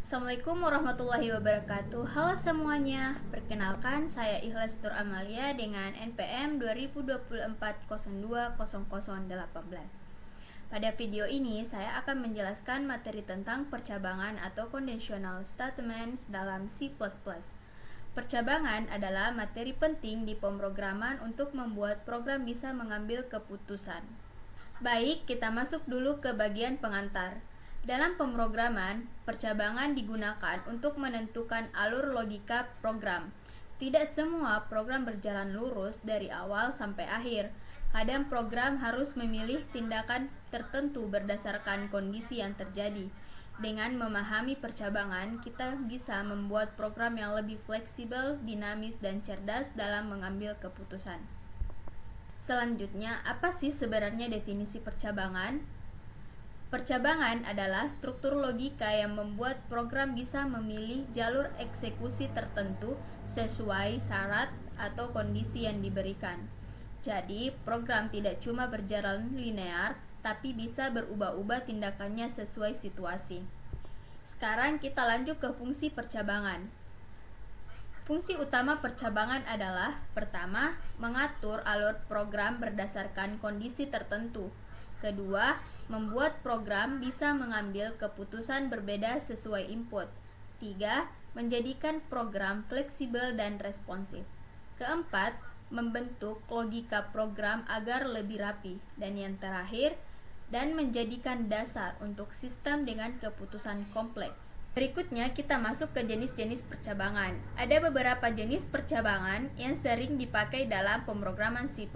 Assalamualaikum warahmatullahi wabarakatuh. Halo semuanya, perkenalkan saya Ikhlas Tur Amalia dengan NPM 2024-02-0018. Pada video ini saya akan menjelaskan materi tentang percabangan atau conditional statements dalam C++. Percabangan adalah materi penting di pemrograman untuk membuat program bisa mengambil keputusan. Baik, kita masuk dulu ke bagian pengantar. Dalam pemrograman, percabangan digunakan untuk menentukan alur logika program. Tidak semua program berjalan lurus dari awal sampai akhir. Kadang program harus memilih tindakan tertentu berdasarkan kondisi yang terjadi. Dengan memahami percabangan, kita bisa membuat program yang lebih fleksibel, dinamis, dan cerdas dalam mengambil keputusan. Selanjutnya, apa sih sebenarnya definisi percabangan? Percabangan adalah struktur logika yang membuat program bisa memilih jalur eksekusi tertentu sesuai syarat atau kondisi yang diberikan. Jadi, program tidak cuma berjalan linear, tapi bisa berubah-ubah tindakannya sesuai situasi. Sekarang kita lanjut ke fungsi percabangan. Fungsi utama percabangan adalah: pertama, mengatur alur program berdasarkan kondisi tertentu. Kedua, membuat program bisa mengambil keputusan berbeda sesuai input. 3. Menjadikan program fleksibel dan responsif. Keempat, membentuk logika program agar lebih rapi. Dan yang terakhir, dan menjadikan dasar untuk sistem dengan keputusan kompleks. Berikutnya kita masuk ke jenis-jenis percabangan. Ada beberapa jenis percabangan yang sering dipakai dalam pemrograman C++.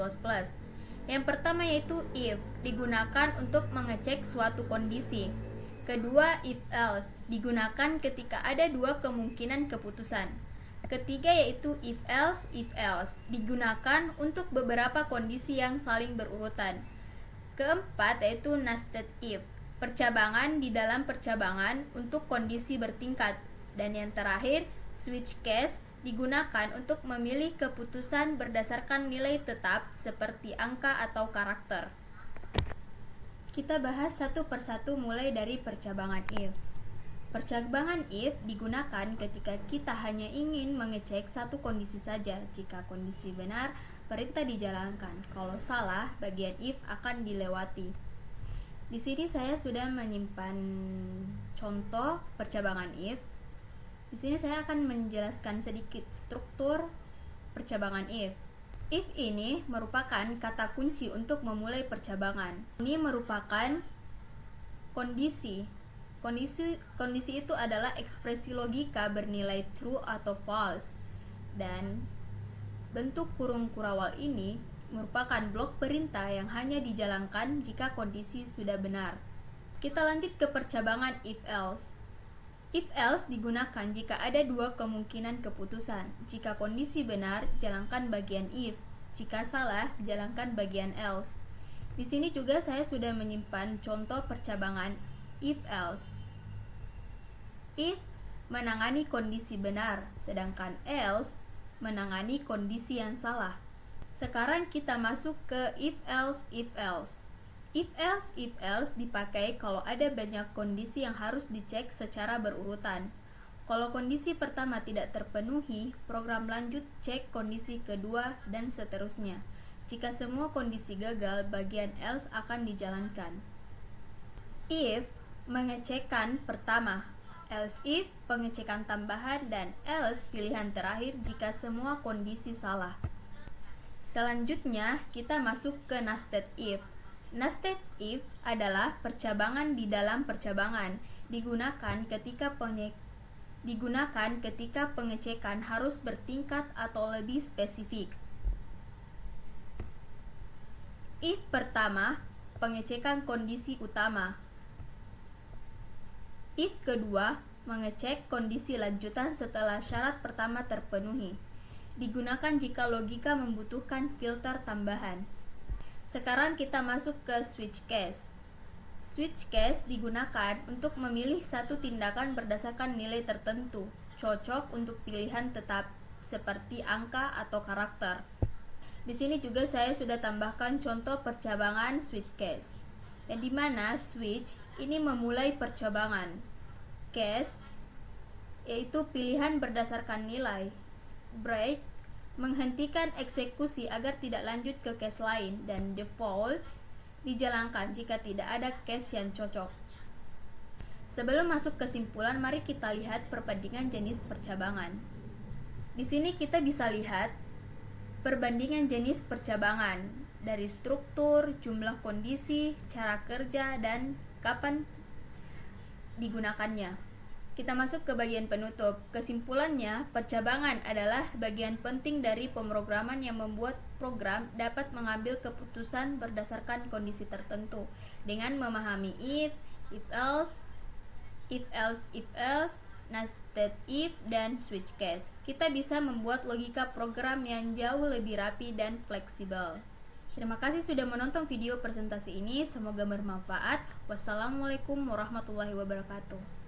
Yang pertama yaitu if, digunakan untuk mengecek suatu kondisi. Kedua, if else, digunakan ketika ada dua kemungkinan keputusan. Ketiga yaitu if else, digunakan untuk beberapa kondisi yang saling berurutan. Keempat yaitu nested if, percabangan di dalam percabangan untuk kondisi bertingkat. Dan yang terakhir, switch case, digunakan untuk memilih keputusan berdasarkan nilai tetap seperti angka atau karakter. Kita bahas satu persatu mulai dari percabangan if. Percabangan if digunakan ketika kita hanya ingin mengecek satu kondisi saja. Jika kondisi benar, perintah dijalankan. Kalau salah, bagian if akan dilewati. Di sini saya sudah menyimpan contoh percabangan if. Di sini saya akan menjelaskan sedikit struktur percabangan if. If ini merupakan kata kunci untuk memulai percabangan. Ini merupakan kondisi. Kondisi itu adalah ekspresi logika bernilai true atau false. Dan bentuk kurung kurawal ini merupakan blok perintah yang hanya dijalankan jika kondisi sudah benar. Kita lanjut ke percabangan if else. If else digunakan jika ada dua kemungkinan keputusan. Jika kondisi benar, jalankan bagian if. Jika salah, jalankan bagian else. Di sini juga saya sudah menyimpan contoh percabangan if else. If menangani kondisi benar, sedangkan else menangani kondisi yang salah. Sekarang kita masuk ke if else. If else dipakai kalau ada banyak kondisi yang harus dicek secara berurutan. Kalau kondisi pertama tidak terpenuhi, program lanjut cek kondisi kedua dan seterusnya. Jika semua kondisi gagal, bagian else akan dijalankan. If mengecekkan pertama, else if pengecekan tambahan, dan else pilihan terakhir jika semua kondisi salah. Selanjutnya kita masuk ke nested if. Nested if adalah percabangan di dalam percabangan, digunakan ketika pengecekan harus bertingkat atau lebih spesifik. If pertama, pengecekan kondisi utama. If kedua, mengecek kondisi lanjutan setelah syarat pertama terpenuhi. Digunakan jika logika membutuhkan filter tambahan. Sekarang kita masuk ke switch case. Switch case digunakan untuk memilih satu tindakan berdasarkan nilai tertentu, cocok untuk pilihan tetap seperti angka atau karakter. Di sini juga saya sudah tambahkan contoh percabangan switch case. Dan di mana switch ini memulai percabangan. Case yaitu pilihan berdasarkan nilai. Break, menghentikan eksekusi agar tidak lanjut ke case lain, dan default, dijalankan jika tidak ada case yang cocok. Sebelum masuk kesimpulan, mari kita lihat perbandingan jenis percabangan. Di sini kita bisa lihat perbandingan jenis percabangan dari struktur, jumlah kondisi, cara kerja, dan kapan digunakannya. Kita masuk ke bagian penutup. Kesimpulannya, percabangan adalah bagian penting dari pemrograman yang membuat program dapat mengambil keputusan berdasarkan kondisi tertentu. Dengan memahami if else, nested if, dan switch case, kita bisa membuat logika program yang jauh lebih rapi dan fleksibel. Terima kasih sudah menonton video presentasi ini. Semoga bermanfaat. Wassalamualaikum warahmatullahi wabarakatuh.